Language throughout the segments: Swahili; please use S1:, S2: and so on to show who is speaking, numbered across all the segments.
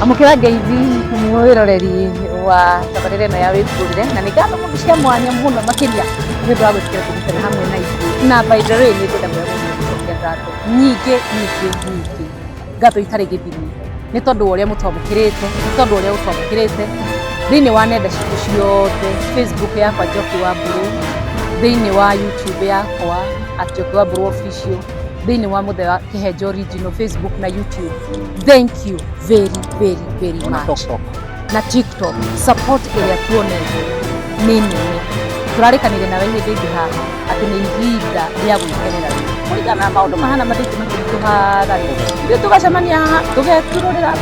S1: amukira ngeithi mwiroreri wa tabarire no ya wikundire na nigano mundu cia mwanya muno makiria ngindo wa gwikira kugitana hamwe na ici na by the way ni ndenda mwega ngato nyingi ngato itari githimi ni tondu uria mutwamukirite ni tondu uria utwamukirite thiini wa nenda ciothe Facebook yakwa Njoki wa Mburu thiini wa YouTube yakwa @Njoki wa Mburu official thiini wa Muthee Kihenjo original Facebook na YouTube. Thank you very much. Na TikTok support iria tuonete nini turarikanire nawe hindi ha ati ni ihinda ria gwikenera kurigana na maundu mahana mathiki makituhara ndio tugacemania tugetururira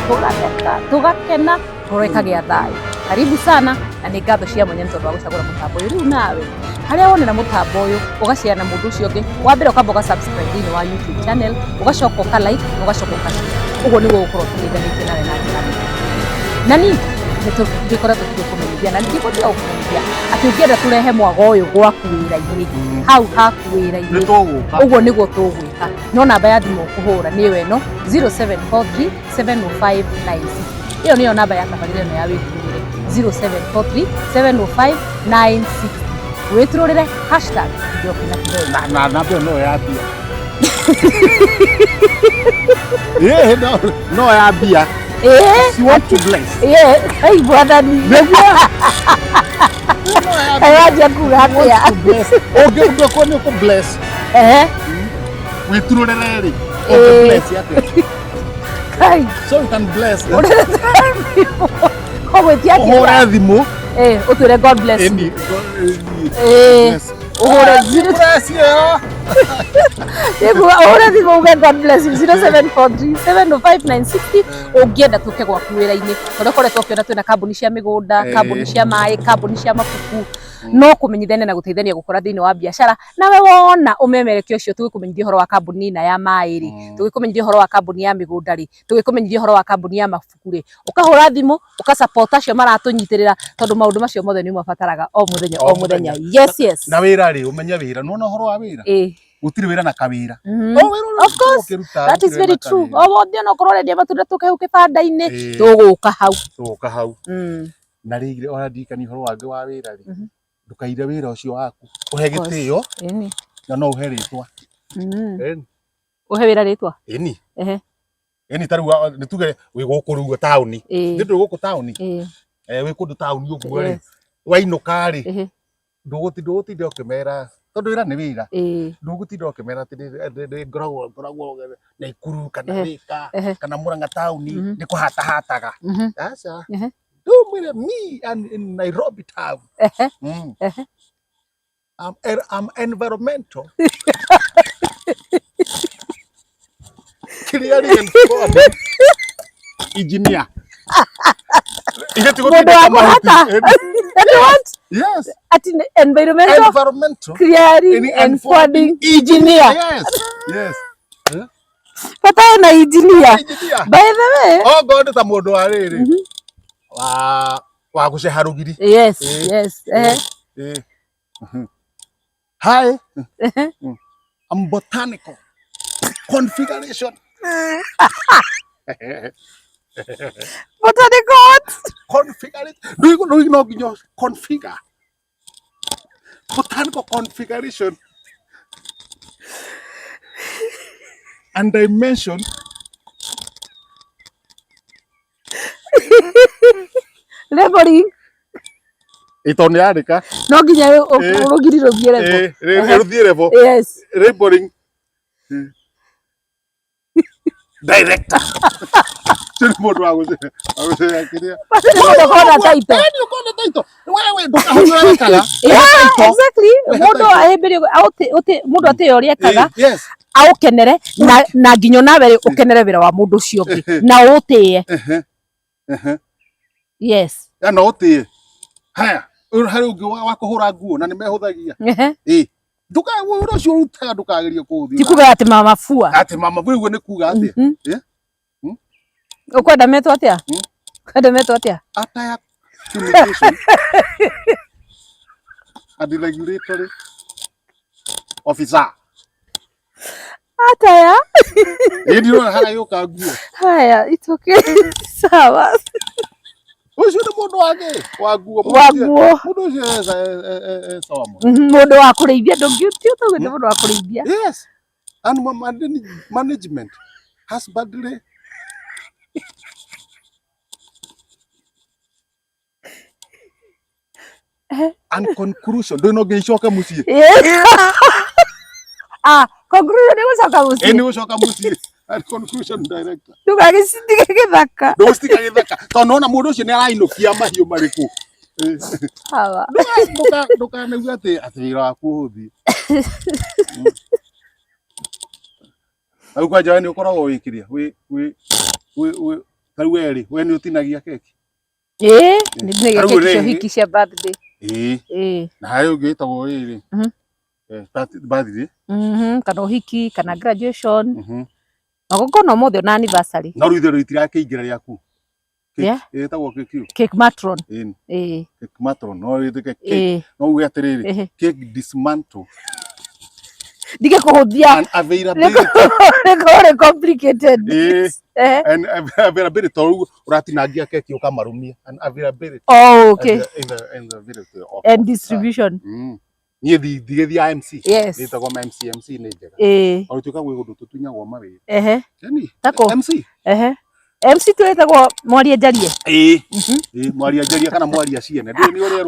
S1: tugakena turekagia thai. Karibu sana na ni ngatho cia mwenye ntondu wa gucagura mutambo uyu riu nawe haria wonera mutambo uyu ugaciana mundu ucio ungi wa mbere ukamba subscribe thiini wa YouTube channel ugacoka uka like ugacoka uka uguo ni gukorwo tukiganitie nawe na njira nani nitukoretwo tukikumenya na ndikotia ukumenyia ati ungienda turehe mwago uyu gwaku wira-ini hau haku wira-ini uguo niguo tugwika no namba ya thimu kuhura ni weno 0743705996 iyo niyo namba ya tabarire no ya wikundire 0743705996 witururire #Njoki na Kirenga
S2: na namba no ya bia no ya bia. You want to bless?
S1: Hey brother ni ayaje kugatia
S2: oge ko ni ko bless witururire ri bless yake so you can bless
S1: kowe tiake
S2: ora thimu
S1: utwire God bless you ora bless you ora thimu uge God bless you 0743705960 ungienda tuke gwaku wira-ini tondu koretwo ukiona twina kambuni cia migunda kambuni cia mai kambuni cia mabuku no kumenyithania na guteithania gukora thiini wa biashara nawe wona umemerekio ucio tugikumenyithia horo wa kambuni na ya mai ri tugikumenyithia horo wa kambuni ya migunda ri tugikumenyithia horo wa kambuni ya mabuku ri ukahura thimu ukasupport acio maratunyitirira tondu maundu macio mothe ni mabataraga o muthenya yes
S2: na wira ri umenya wira no horo wa wira utiri wira na kawira
S1: of course that is very true obodhi no korore dia matunda tukehu kibanda-ini tuguka hau
S2: na rigire ora ndikani horo wange wa wira ri ndukaire wira ucio waku uhe gitio na no uhe ritwa
S1: uhe wira ritwa
S2: eni taru ni tuge wi guku ruga tauni ndu guku tauni wi kundu tauni uguo ri wainuka ri nduguti ndio kimera tondu wira ni wira nduguti ukimera ati ni ngoragwo na ikuru kana rika kana Murang'a tauni ni kuhatahataga aca do me and in Nairobi town I'm environmental clearing and forming engineer yes
S1: at environmental clearing and forming engineer
S2: yes
S1: pata na engineer by the way
S2: oh god ta mundu wa riri wa guceharugiri
S1: yes
S2: hi I'm botanical configuration
S1: botanical
S2: configuration do you know configure botanical configuration and dimension
S1: leveling
S2: itoni yarika
S1: no nginya urugiriro biere
S2: level
S1: yes
S2: labeling director sio modo wangu akiria
S1: modo kona taito
S2: wewe ndukahura kaga
S1: exactly modo ahebere ote modo ateyoria kaga aukenere na nginyo nawe ukenere wira wa mundu ucio ungi na utie yes
S2: na utie haya hari ungi wa kuhura nguo na nimehuthagia nduka wira ucio urutaga ndukageria kuthia
S1: tikuga ati mama fua
S2: ati mama fua ni kuga ati
S1: ukwenda meto atia kwenda meto atia
S2: ataya communication and regulatory officer
S1: Ataya.
S2: Ndio hana yoka nguo.
S1: Haya, it's okay. Sawa.
S2: Ucio nĩ mũndũ wake wa nguo. Mũndũ ũcio sawa mũno.
S1: Mũndũ wa kũrĩithia ndũngĩũtio tondũ nĩ mũndũ wa kũrĩithia.
S2: Yes. Animal management husbandry. And conclusion ndå no ngicoke muciĩ.
S1: Conclusion nĩ gũcoka muciĩ.
S2: Nĩ gũcoka muciĩ. And conclusion director.
S1: Ndũgagĩcitige gĩthaka.
S2: Ndũgagĩcitige gĩthaka. Tondũ ona mũndũ ũcio nĩ arainũkia mahiũ marĩkũ.
S1: Hawa.
S2: Ndũkanauge atĩ wĩra waku ũhũthie. Au kwanja nĩ ũkoragwo wĩkĩrĩa tarĩu werĩ we nĩ ũtinagia keki.
S1: Nĩ ndinagia keki cia hiki cia birthday.
S2: Na harĩ ũngĩ wĩtagwo rĩrĩ birthday
S1: kana ũhiki kana graduation magongona mothe ona anniversary.
S2: No rĩu itherũ itirakĩingĩra rĩaku ĩtagwo
S1: cake matron.
S2: Cake matron no wĩtĩke cake no uge atĩrĩrĩ cake dismantle
S1: dige kũhũthia nĩ complicated.
S2: And availability to ũratinangia keki ũkamarumia and availability
S1: okay
S2: in the video
S1: and distribution.
S2: Niĩ ndigĩthia MC nĩtagwo MC nĩ njega o tuĩka gwĩ gũndũ tũtunyagwo mawĩra MC
S1: MC twĩtagwo mwaria njarie.
S2: Mwaria njarie kana mwaria ciene ndĩ nĩ ũrĩa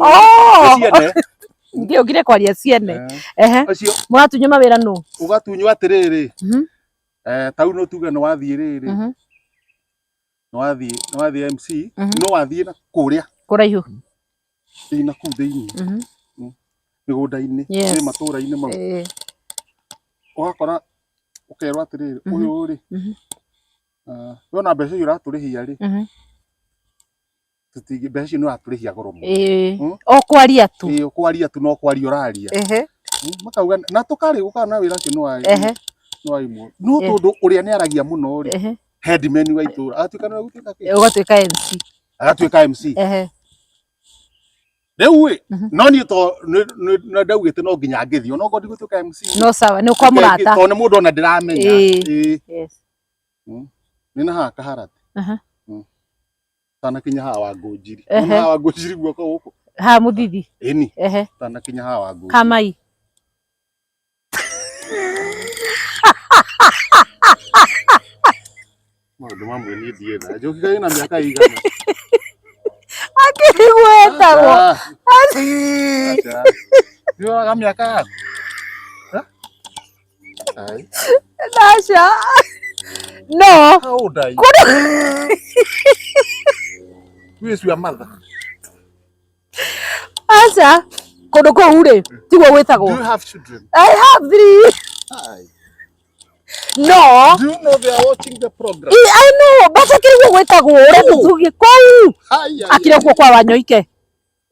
S2: ciene
S1: ndio ngire kwaria ciene mũratunywo mawĩra nũ
S2: ũgatunywo atĩrĩrĩ tau no tuge nĩ wathiĩ rĩrĩ nĩ wathiĩ MC no wathiĩ na kũrĩa
S1: kũraihu
S2: na kũu thĩinĩ mĩgũnda-inĩ nĩ matũũra-inĩ mau ũgakora ũkerwo atĩrĩrĩ ũyũ rĩ wona mbeca icio ũratũrĩhia rĩ mbeca icio nĩ ũratũrĩhia goro mũno
S1: o kwaria tu
S2: kwaria tu no kwaria ũraria makauga na tũkarĩ gũkana na wĩra ũcio nĩ waimwo no tondũ ũrĩa nĩ aragia mũno rĩ headman wa itũũra agatuĩka nĩ
S1: ũgatuĩka MC
S2: agatuĩka MC rĩu no niĩ to ndaugĩte no nginya ngĩthiĩ no ngondi gũtuĩka MC
S1: no sawa nĩ kwa mũrata
S2: tondũ nĩ mũndũ ona ndĩramenya nĩ na haha kaharati tanakinya haha wa Ngũnjiri haha wa Ngũnjiri guoko gũkũ
S1: ha mũthithi
S2: ĩni tanakinya haha wa Ngũnjiri
S1: Kamai
S2: maũndũ mamwe niĩ ndiĩna njũkĩgai na mĩaka igana
S1: akĩgwetagwo
S2: nĩoraga mĩaka yaku
S1: Nasha no
S2: how old are you? Who is your mother?
S1: Asa kũndũ kũu rĩ tiguo gwĩtagwo.
S2: Do you have children?
S1: I have 3. No.
S2: Do you know they are watching the program?
S1: I know, but akĩrĩguo gwĩtagwo ũrĩa tuge kũu akĩrĩ kuo kwa Wanyoike.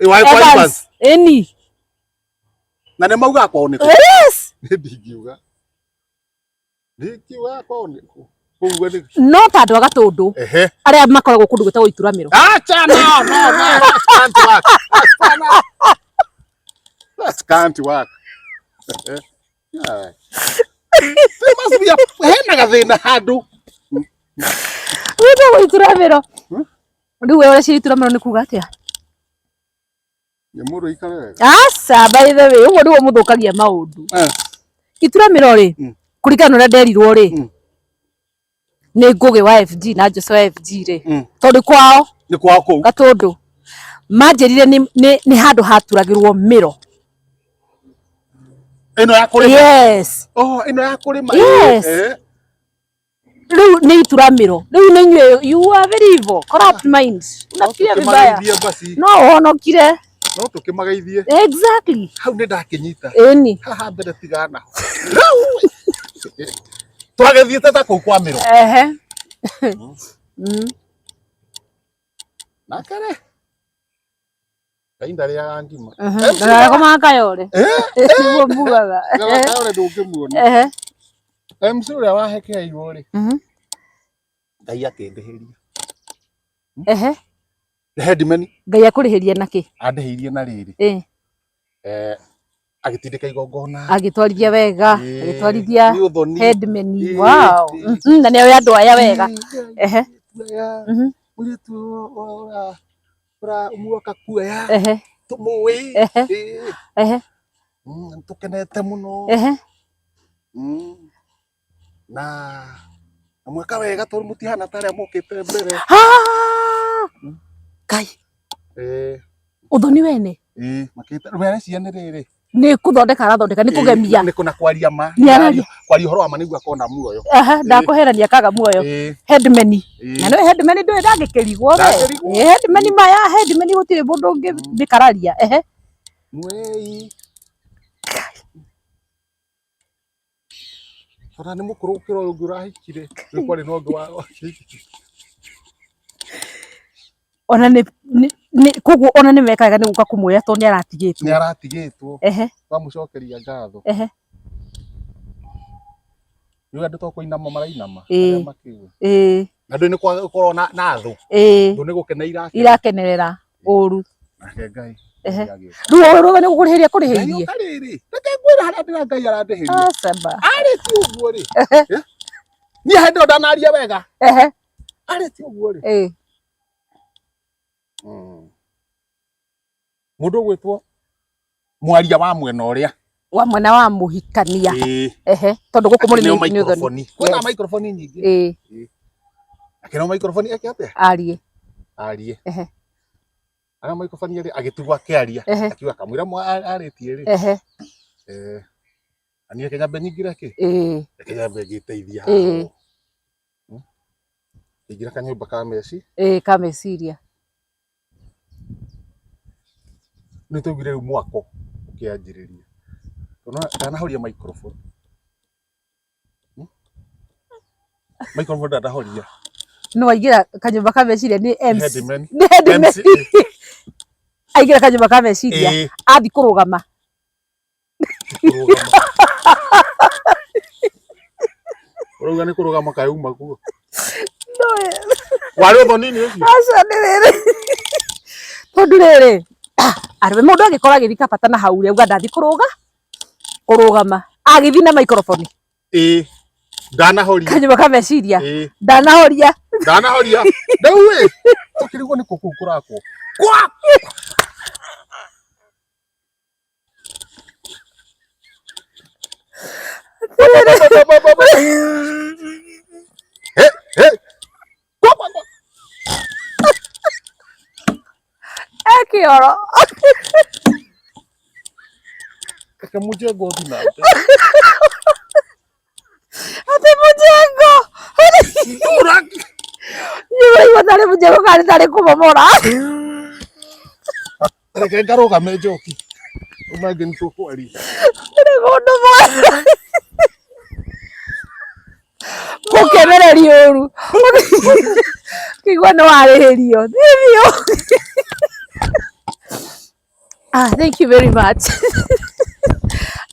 S2: Evans.
S1: Eni.
S2: Na nĩ mauga kwao nĩkũ?
S1: Yes.
S2: Ndingiuga kwao nĩkũ?
S1: No ta andũ a Gatũndũ arĩa makoragwo kũndũ gwĩtagwo Ituramĩro.
S2: Acha no that's can't work. There must be hena gathĩna handũ
S1: gwĩtagwo Ituramĩro. Rĩu we ũreciria Ituramĩro nĩ kuga atĩa?
S2: Nĩ mũndũ aikare wega.
S1: Aca by the way ũguo nĩguo mũthũkagia maũndũ. Ituramĩro rĩ kũringana na ũrĩa nderirwo rĩ nĩ Ngũgĩ wa FG na Jose wa FG rĩ tondũ kwao
S2: nĩ kwao kũu
S1: Gatũndũ manjĩrire nĩ handũ haturagĩrwo mĩro
S2: ĩno ya kũrĩma.
S1: Yes.
S2: Ĩno ya kũrĩma.
S1: Yes. Rĩu nĩ Ituramĩro rĩu nĩ inyuĩ you are very evil corrupt minds unafikiria vibaya no ũhonokire
S2: no tũkĩmageithie.
S1: Exactly.
S2: Hau nĩ ndakĩnyita
S1: ĩni
S2: haha mbere tigana twagĩthiĩte ta kũu kwa mĩro na kare kainda rĩa ngima
S1: ndagakoma kayore nĩguo mbugaga
S2: kayore ndũngĩmuona MC ũrĩa wahekeirwo rĩ Ngai akĩndĩhĩria
S1: Ngai akũrĩhĩria na kĩ?
S2: Andĩhĩirie na rĩrĩ agitindika igongona
S1: agitwarithia wega agitwarithia headman. Wow. Na nĩ we andũ aya wega. Ehe.
S2: Mũirĩtu ora umuoka kuoya tũmũĩ.
S1: Ehe.
S2: Tũkenete mũno. Na mweka wega tondũ mũtihana ta arĩa mokĩte mbere. Kai. Ũthoni wene. Makĩte rũmene ciana rĩrĩ. Nĩ kũthondeka arathondeka nĩ kũgemia. Nĩ kuna kwaria ma. Kwaria ũhoro wa ma nĩguo akona muoyo. Ndakũherania akaga muoyo. Headman. Na nĩ headman ndũĩ ndangĩkĩrigwo we. Headman maya headman gũtirĩ mũndũ ũngĩ mbĩkararia. Ehe. Mwei. Ora nĩ mũkũrũ gũkĩra ũyũ ũngĩ ũrahikire. Nĩ kwarĩ na ũndũ wa ona nĩ koguo ona nĩ mekaga nĩ gũka kũmuoya tondũ nĩ aratigĩtwo. Nĩ aratigĩtwo. Ehe. Twamucokeria ngatho. Ehe. Nĩ andũ to kũinama marainama. Makĩwe. Na ndũ nĩ gũkorwo na thũ. Ndũ nĩ gũkena irakenerera ũru. Nake Ngai. Ehe. Rũo nĩ gũkũrĩhĩria kũrĩhĩirie. Reke ngwĩra harĩa ndĩra Ngai arandĩhĩria. Arĩ ti ũguo rĩ. Niĩ hĩndĩ ndanaria wega. Ehe. Arĩ ti ũguo rĩ. Mũndũ gwĩtwo mwaria wa mwena ũrĩa wa mwena wa mũhikania. Ehe. Tondũ gũkũ mũrĩ nĩ ũthoni. Kwĩna microphone nyingĩ. Akĩna microphone eke atĩa? Arie. Ehe. Ana microphone ĩrĩ agĩtugwa kĩaria. Akiuga kamwĩra arĩtie rĩ. Ani Kenya benyingire kĩ? Kenya begĩteithia. Ingira kanyũmba ka meci. Ka meciria. Nĩ tũgire mwako ũkĩanjĩrĩria. Ndanahoria microphone. Microphone ndanahoria. No aingĩra kanyũmba ka meciria nĩ MC. Nĩ headman. Aingĩra kanyũmba ka meciria athi kũrũgama. Ũrauga nĩ kũrũgama kaĩ uma kuo. Warĩ ũthoni nĩ ũcio. Aca nĩ rĩrĩ. Tondũ rĩrĩ arĩ mũndũ agĩkora agĩthika bata na hau rĩu ndathi kũrũgama agĩthi na microphone. Ndanahoria. Kanyũmba ka meciria. Ndanahoria. Ndau we. Tũkĩrigwo nĩ kũkũ kũrakwo. Kwa. Akioro. Kaka mujengo dinate. Ate mujengo. Uraki. Yule wadare mujengo kali dare kubomora. Reke ngaroga mejoki. Umage ntukwari. Nĩ mũndũ mwana. Mũkenereri ũru. Kĩgwa nĩ warĩhĩrio. Thank you very much.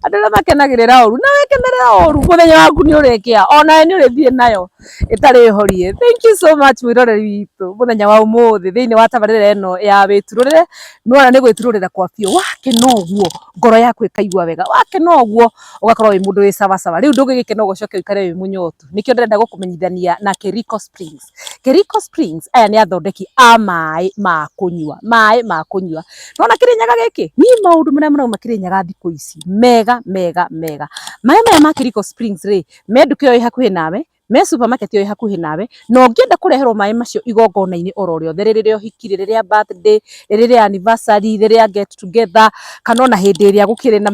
S2: Andũ arĩa makenagĩrĩra ũru na wekenerera ũru mũthenya waku nĩ ũrĩkĩa ona nĩ ũrĩthiĩ nayo ĩtarĩ horie. Thank you so much mwĩroreri witũ mũthenya wa ũmũthĩ thĩinĩ wa tabarĩra ĩno ya wĩturũrĩre. Nĩwona nĩ gwĩturũrĩra kwa biũ wakena ũguo ngoro yaku ĩkaigua wega wakena ũguo ũgakorwo wĩ mũndũ wĩ sawasawa. Rĩu ndũgĩgĩkena ũgũcoke ũikare wĩ mũnyotu. Nĩkĩo ndĩrenda gũkũmenyithania na Kerico Springs. Kerico Springs aya nĩ athondeki a maĩ ma kũnyua. Nona Kĩrĩnyaga gĩkĩ niĩ maũndũ marĩa marauma Kĩrĩnyaga thikũ ici mega. Maĩ maya ma Kerico Springs rĩ me nduka ĩyo ĩ hakuhĩ nawe me supermarket ĩyo ĩ hakuhĩ nawe no ngĩenda kũreherwo maĩ macio igongona-inĩ oro rĩothe rĩrĩa ũhiki rĩrĩa birthday rĩrĩa anniversary rĩrĩa get together kana ona hĩndĩ ĩrĩa gũkĩrĩ na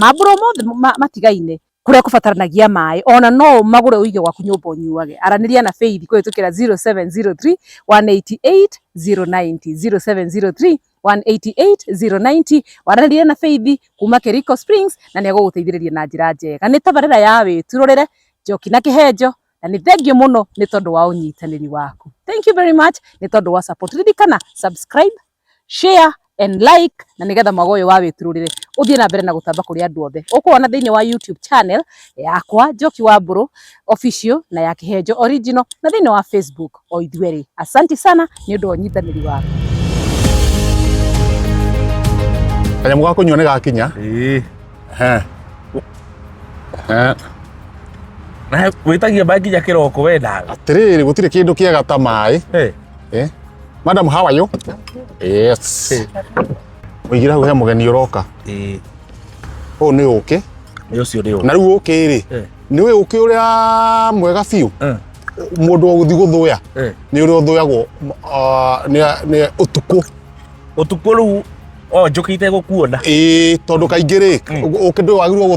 S2: mambura mothe matigaine kũrĩa kũbataranagia maĩ ona no magũre ũige gwaku nyũmba ũnyuage. Aranĩria na Faith kũhĩtũkĩra 0703 188 090 0703 188 090. Waranĩria na Faith kuma Kerico Springs na nĩ agũgũteithĩrĩria na njĩra njega. Nĩ tabarĩra ya wĩturũrĩre Njoki na Kĩhenjo na nĩ thengiũ mũno nĩ tondũ wa ũnyitanĩri waku. Thank you very much nĩ tondũ wa support. Ririkana subscribe, share and like na nĩgetha mwago ũyũ wa wĩturũrĩre ũthiĩ na mbere na gũtamba kũrĩ andũ othe. Ũkũona thĩinĩ wa YouTube channel yakwa Njoki wa Mbũrũ official na ya Kĩhenjo original na thĩinĩ wa Facebook o ithuerĩ. Asante sana nĩ ũndũ wa ũnyitanĩri waku. Kanyamũ ga kũnyua nĩ gakinya.
S3: Na witagia bangi ya kiroko wendaga.
S2: Atiriri gutire kindu kiega ta mai. Madam, how are you? Yes. Wigira he mugeni uroka. O ni uke.
S3: Ni ucio ri uke.
S2: Na riu uke ri. Ni we uke uria mwega fiu. Mundu guthi guthuya. Ni uri uthuyagwo ni utuku.
S3: Utuku ru njukite gukuona.
S2: Tondu kaingi ri uke ndu wagirwo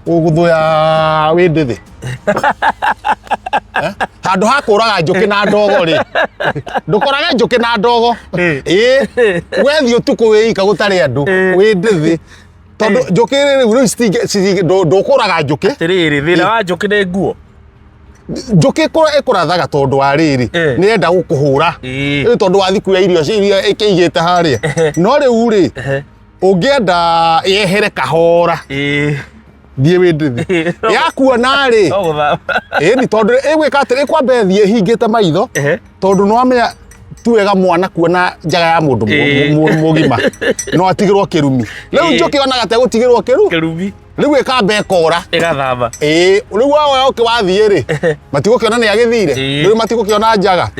S2: guthuya wi ndithi. Handu hakuraga njuki na ndogo ri ndukoraga njuki na ndogo wethi utuku wika gutari andu wi ndithi tondu njuki ri ndukuraga njuki
S3: atiriri thina wa njuki ni nguo
S2: njuki ikurathaga tondu wa riri ni enda gukuhura tondu wa thiku ya irio ikiigite haria no riu ri ungienda yehere kahora thie wi ndithi yakuona ri ni tondu igwika atiri kwambe thie hingite maitho tondu no amenya tu wega mwana kuona njaga ya mundu mugima no atigirwo kirumi riu njuki onaga te gutigirwo kirumi riu ikambe ikora
S3: igathamba
S2: riu wawe uke wathie ri matigukiona ni agithire riu matigukiona njaga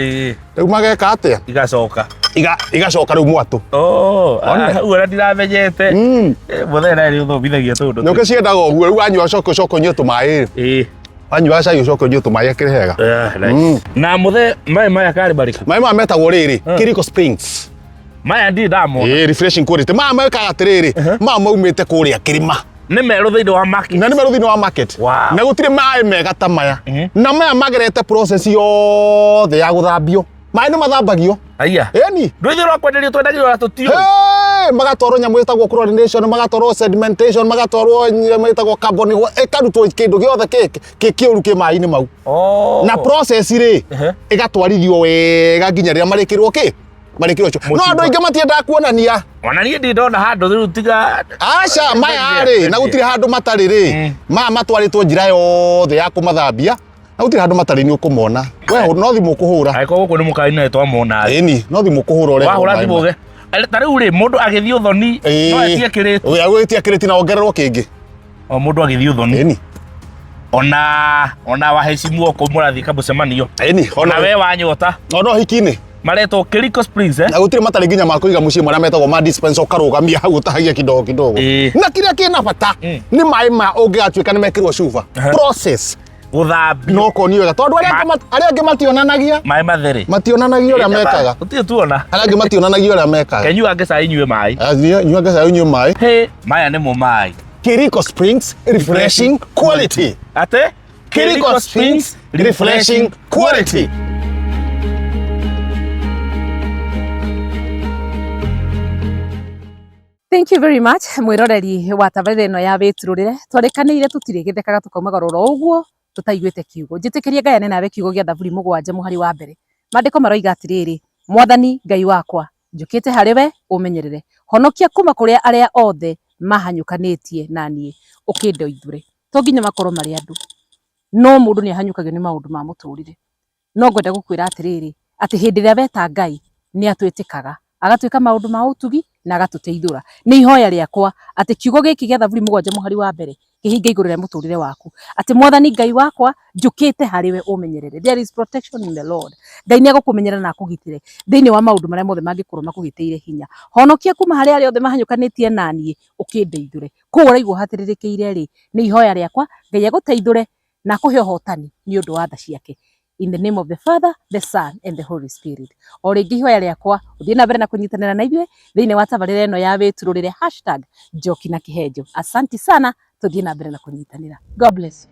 S2: riu mageka atia igacoka riu mwatu
S3: uona ndiramenyete muthera ri uthobithagia tundu
S2: nuke ciendaga uguo riu wanyua coco nyue tumai wanyua cai ucoke nyue tumai akiri hega
S3: na mai maya kari barika
S2: mai maya metagwo riri Kiriko Springs
S3: maya ndi ndamo
S2: refreshing quality maya mekaga atiriri maya maumite kuria kirima
S3: ni meru thiini wa market
S2: na ni meru thiini wa market na gutire mai mega ta maya na maya magerete process yothe ya guthambio mai ni mathambagio
S3: aya
S2: ni
S3: ndwithirwo kwenderio twendagio tutio
S2: magatwarwo nyamu itagwo chlorination magatwarwo sedimentation magatwarwo nyamu itagwo carbon ikarutwo kindu giothe kiuru ki mai-ini mau na process ri igatwarithio wega nginya rĩa marikirwo marikirwo no andu aingi matiendaga kuonania
S3: ona nie ndi ndona handu riu tiga
S2: aca maya ri na gutire handu matari ri maya matwaritwo njira yothe ya kumathambia na gutire handu matari ni ukumona we no thimu kuhura
S3: aiko guku ni mukai na twamona
S2: ni no thimu kuhura ore
S3: wahura thimu ge tariu ri mundu agithio thoni no atie kiriti
S2: we agwitie kiriti na ongererwo kingi
S3: mundu agithio thoni ona waheshimu oko murathi kabucemanio ona we wanyota
S2: no hikini
S3: mareto Kiriko Springs
S2: na gutire matari nginya makuiga mucii mwana metagwo ma dispenser ukarugamia hau utahagia kidogo na kiria kina bata ni mai ma ungigatuika ni mekirwo cuba process
S3: guthambi
S2: no ko ni wega tondu aria angi mationanagia
S3: mai matheri
S2: mationanagia uria mekaga
S3: utie tuona
S2: aria angi mationanagia uria mekaga
S3: kenyua ngesa inyue mai
S2: nyua ngesa inyue mai
S3: maya ni mo mai
S2: Kiriko Springs refreshing quality
S3: ate
S2: Kiriko Springs refreshing quality.
S1: Thank you very much mwiroreri wa tabarĩra ĩno ya wĩturũrĩre twarĩkanĩire tũtirĩgĩthekaga tũkaumaga roro ũguo tũtaiguĩte kiugo njĩtĩkĩrie Ngai anene nawe kiugo gĩa Thaburi 7 mũhari wa mbere maandĩko maroiga atĩrĩrĩ Mwathani Ngai wakwa njũkĩte harĩ we ũmenyerere honokia kuma kũrĩa arĩa othe mahanyũkanĩtie naniĩ ũkĩndoithũre to nginya makorwo marĩ andũ no mũndũ nĩ ahanyũkagio nĩ maũndũ ma mũtũrĩre no ngwenda gũkwĩra atĩrĩrĩ atĩ hĩndĩ ĩrĩa weta Ngai nĩ atwĩtĩkaga agatuĩka maũndũ ma ũtugi na agatũteithũra nĩ ihoya rĩakwa atĩ kiugo gĩkĩ gĩa Thaburi 7 mũhari wa mbere kĩhinge igũrũ rĩa mũtũrĩre waku atĩ Mwathani Ngai wakwa njũkĩte harĩ we ũmenyerere there is protection in the Lord Ngai nĩ agũkũmenyerera na akũgitĩre thĩinĩ wa maũndũ marĩa mothe mangĩkorwo makũgĩtĩire hinya honokia kuma harĩ arĩa othe mahanyũkanĩtie naniĩ ũkĩndeithũre kũu ũraigua hatĩrĩrĩkĩire rĩ nĩ ihoya rĩakwa Ngai agũteithũre na akũhe ũhotani nĩ ũndũ wa tha ciake in the name of the Father, the Son and the Holy Spirit. O rĩngĩ ihoya rĩakwa ũthiĩ na mbere na kũnyitanĩra na ithuĩ thĩinĩ wa tabarĩra ĩno ya wĩturũrĩre #Njoki na Kĩhenjo. Asanti sana, tũthiĩ na mbere na kũnyitanĩra. God bless you.